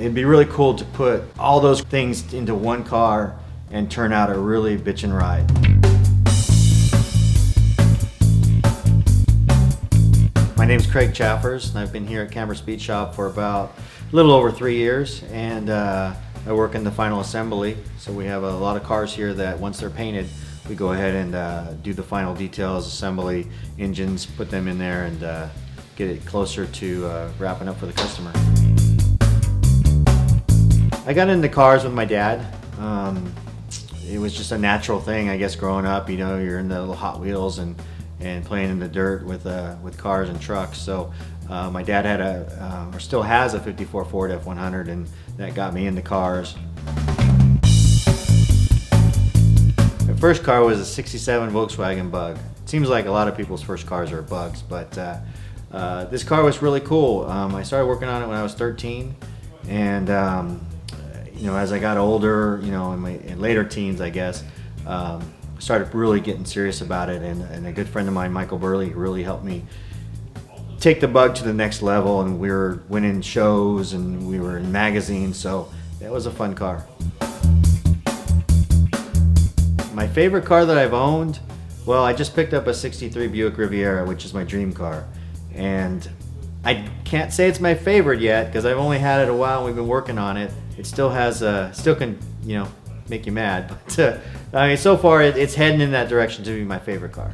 It'd be really cool to put all those things into one car and turn out a really bitchin' ride. My name's Craig Chaffers, and I've been here at Camber Speed Shop for about a little over 3 years, and I work in the final assembly. So we have a lot of cars here that once they're painted, we go ahead and do the final details, assembly, engines, put them in there, and get it closer to wrapping up for the customer. I got into cars with my dad. It was just a natural thing, I guess, growing up. You know, you're in the little Hot Wheels and playing in the dirt with cars and trucks. So my dad had or still has a '54 Ford F100, and that got me into cars. My first car was a '67 Volkswagen Bug. It seems like a lot of people's first cars are Bugs, but this car was really cool. I started working on it when I was 13, and you know, as I got older, you know, in later teens, I guess, started really getting serious about it, and a good friend of mine, Michael Burley, really helped me take the Bug to the next level, and we were winning shows and we were in magazines, so that was a fun car. My favorite car that I've owned, well, I just picked up a '63 Buick Riviera, which is my dream car, and I can't say it's my favorite yet because I've only had it a while and we've been working on it. It still can, you know, make you mad, but I mean, so far it's heading in that direction to be my favorite car.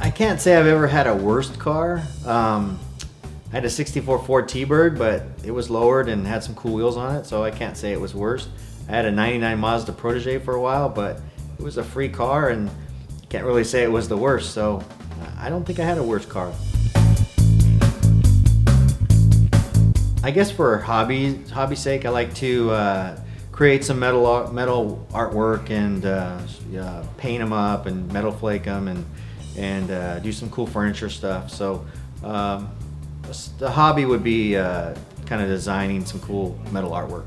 I can't say I've ever had a worst car. I had a '64 Ford T-Bird, but it was lowered and had some cool wheels on it, so I can't say it was worst. I had a '99 Mazda Protege for a while, but it was a free car and can't really say it was the worst, so I don't think I had a worse car. I guess for hobby's sake, I like to create some metal artwork and paint them up and metal flake them and do some cool furniture stuff. So the hobby would be kind of designing some cool metal artwork.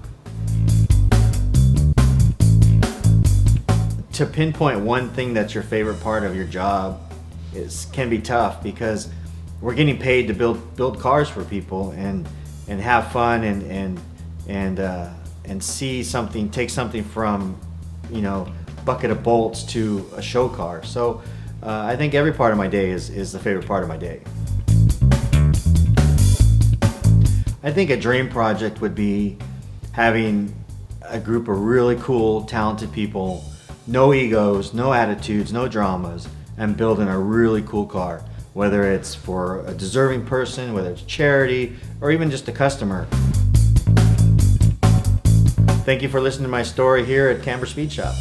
To pinpoint one thing that's your favorite part of your job can be tough, because we're getting paid to build cars for people and have fun and see something, take something from, you know, bucket of bolts to a show car. So I think every part of my day is the favorite part of my day. I think a dream project would be having a group of really cool, talented people, no egos, no attitudes, no dramas, and building a really cool car, whether it's for a deserving person, whether it's charity, or even just a customer. Thank you for listening to my story here at Camber Speed Shop.